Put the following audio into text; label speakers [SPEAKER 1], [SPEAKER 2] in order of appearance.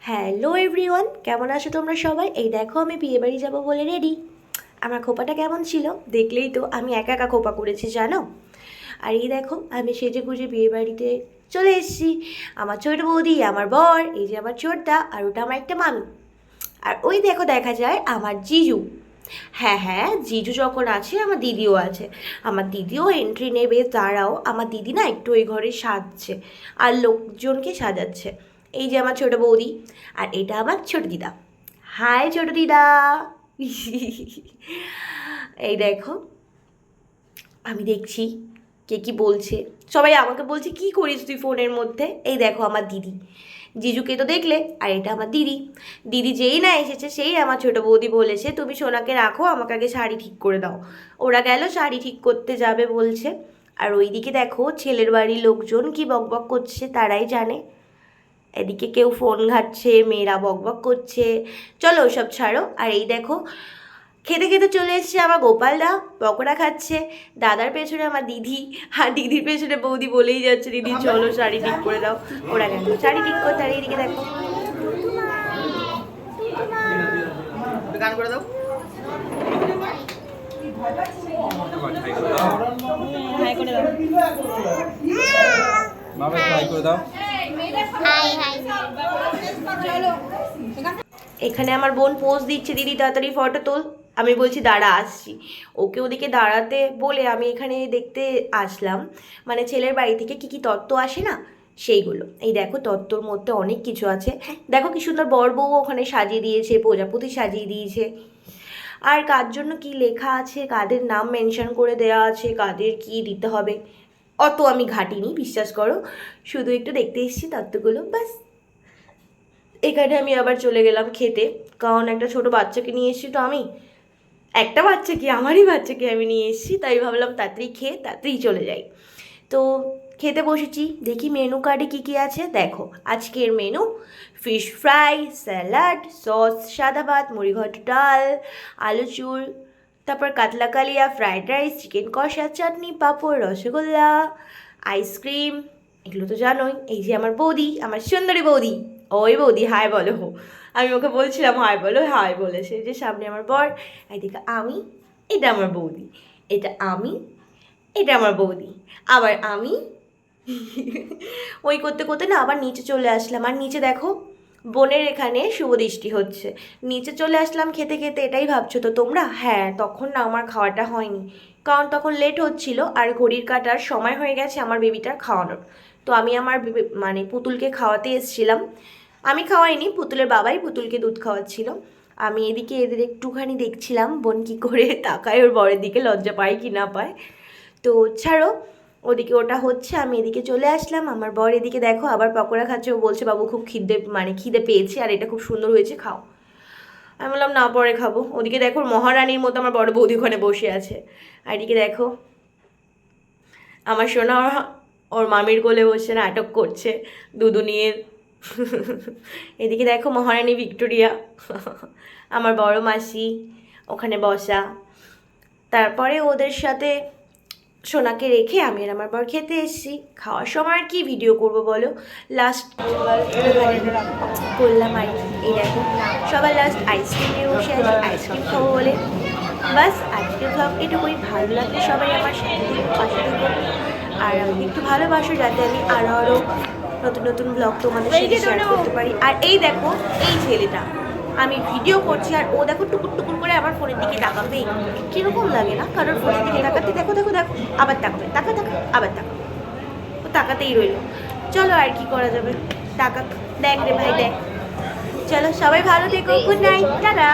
[SPEAKER 1] Hello everyone, কেমন আছো তোমরা সবাই? এই দেখো আমি বিয়ে বাড়ি যাবো বলে রেডি। আমার খোপাটা কেমন ছিল দেখলেই তো, আমি একা একা খোপা করেছি জানো। আর এই দেখো আমি সেজে গুজে বিয়ে বাড়িতে চলে এসেছি। আমার ছোট বৌদি, আমার বর, এই যে আমার ছোটদা, আর ওটা আমার একটা মামি। আর ওই দেখো দেখা যায় আমার জিজু। হ্যাঁ হ্যাঁ, জিজু যখন আছে আমার দিদিও আছে। আমার দিদিও এন্ট্রি নেবে, তারাও আমার দিদি না একটু ওই ঘরে সাজছে আর লোকজনকে সাজাচ্ছে। এই যে আমার ছোট বৌদি, আর এটা আমার ছোট দিদা। হাই ছোট দিদা। এই দেখো আমি দেখছি কে কি বলছে। সবাই আমাকে বলছে কি করিস তুই ফোনের মধ্যে। এই দেখো আমার দিদি, জিজুকে তো দেখলে, আর এটা আমার দিদি। দিদি যেই না এসেছে সেই আমার ছোটো বৌদি বলেছে তুমি সোনাকে রাখো, আমাকে আগে শাড়ি ঠিক করে দাও। ওরা গেল শাড়ি ঠিক করতে যাবে বলছে। আর ওইদিকে দেখো ছেলের বাড়ির লোকজন কি বকবক করছে তারাই জানে। এদিকে কেউ ফোন ঘাটছে, মেয়েরা বকবক করছে। চলো ওসব ছাড়ো। আর এই দেখো খেতে খেতে চলে এসছে আমার গোপালদা, পকোড়া খাচ্ছে। দাদার পেছনে আমার দিদি, আর দিদির পেছনে বৌদি বলেই যাচ্ছে দিদি চলো শাড়ি ঠিক করে দাও। ওরা গেল শাড়ি ঠিক করতে। আর এইদিকে দেখো গান করে দাও। হাই করে দাও। বাবা হাই করে দাও। High high. এখানে আমার বোন পোজ দিচ্ছে, দিদি তাড়াতাড়ি ফটো তোল। আমি বলছি দাঁড়া আসছি। ওকে ওদিকে দাঁড়াতে বলে আমি এখানে দেখতে আসলাম, মানে ছেলের বাড়ি থেকে কী কী তত্ত্ব আসে না সেইগুলো। এই দেখো তত্ত্বর মধ্যে অনেক কিছু আছে। দেখো কি সুন্দর বর বউ ওখানে সাজিয়ে দিয়েছে, প্রজাপতি সাজিয়ে দিয়েছে। আর কার জন্য কি লেখা আছে, কাদের নাম মেনশন করে দেওয়া আছে, কাদের কি দিতে হবে অত আমি ঘাটিনি, বিশ্বাস করো। শুধু একটু দেখতে এসেছি তত্ত্বগুলো, ব্যাস। এখানে আমি আবার চলে গেলাম খেতে, কারণ একটা ছোট বাচ্চাকে নিয়ে এসেছি তো আমি। একটা বাচ্চাকে, আমারই বাচ্চাকে আমি নিয়ে এসেছি, তাই ভাবলাম তাড়াতাড়ি খেয়ে তাড়াতাড়ি চলে যাই। তো খেতে বসেছি, দেখি মেনু কার্ডে কী কী আছে। দেখো আজকের menu fish fry, salad, sauce, সাদা ভাত, মুড়িঘণ্ট ডাল, আলু চুর, তারপর কাতলা কালিয়া, ফ্রাইড রাইস, চিকেন কষা, চাটনি, পাঁপড়, রসগোল্লা, আইসক্রিম, এগুলো তো জানোই। এই যে আমার বৌদি, আমার সুন্দরী বৌদি, ওই বৌদি হাই বলো। আমি ওকে বলছিলাম হাই বলো, হাই বলেছে। যে সামনে আমার বর, এদিকে আমি, এটা আমার বৌদি, এটা আমি, এটা আমার বৌদি, আবার আমি। ওই করতে করতে না আবার নিচে চলে আসলাম। আর নিচে দেখো বোনের এখানে শুভদৃষ্টি হচ্ছে। নিচে চলে আসলাম খেতে খেতে। এটাই ভাবছো তো তোমরা? হ্যাঁ, তখন না আমার খাওয়াটা হয়নি, কারণ তখন লেট হচ্ছিল আর ঘড়ির কাটার সময় হয়ে গেছে আমার বেবিটার খাওয়ানোর। তো আমি আমার মানে পুতুলকে খাওয়াতে এসেছিলাম। আমি খাওয়াইনি, পুতুলের বাবাই পুতুলকে দুধ খাওয়াচ্ছিল। আমি এদিকে এদের একটুখানি দেখছিলাম বোন কী করে তাকায় ওর বরের দিকে, লজ্জা পায় কি না পায়। তো ছাড়ো, ওদিকে ওটা হচ্ছে, আমি এদিকে চলে আসলাম। আমার বর এদিকে দেখো আবার পকোড়া খাচ্ছে। ও বলছে বাবু খুব খিদে পেয়েছে আর এটা খুব সুন্দর হয়েছে, খাও। আমি বললাম না পরে খাবো। ওদিকে দেখো মহারানীর মতো আমার বড় বৌদি ওখানে বসে আছে। আর এদিকে দেখো আমার সোনা ওর মামির কোলে বসে নাটক করছে দুধু নিয়ে। এদিকে দেখো মহারানী ভিক্টোরিয়া, আমার বড় মাসি ওখানে বসা। তারপরে ওদের সাথে সোনাকে রেখে আমি আর আমার বর খেতে এসেছি। খাওয়ার সময় আর কি ভিডিও করব বলো, লাস্ট করলাম আর কি। এই দেখো সবার লাস্ট আইসক্রিম নিয়ে বসে আছে, আইসক্রিম খাবো বলে। বাস আজকের ব্লগ এটুকুই। ভালো লাগলে সবাই আমার সাথে পাশে থাকো, আর আমাকে একটু ভালোবাসো যাতে আমি আরও নতুন নতুন ব্লগ তোমাদের সাথে শেয়ার করতে পারি। আর এই দেখো এই ছেলেটা, আমি ভিডিও করছি আর ও দেখো টুকুর টুকুর করে আমার ফোনের দিকে তাকাবে। কীরকম লাগে না কারোর ফোনের দিকে তাকাতে? দেখো দেখো দেখো, আবার তাকাবে, তাকা তাকা, আবার তাকাবে। ও তাকাতেই রইলো। চলো আর কি করা যাবে, তাকা, দেখ রে ভাই দেখ। চলো সবাই ভালো থেকো, গুড নাইট, টাটা।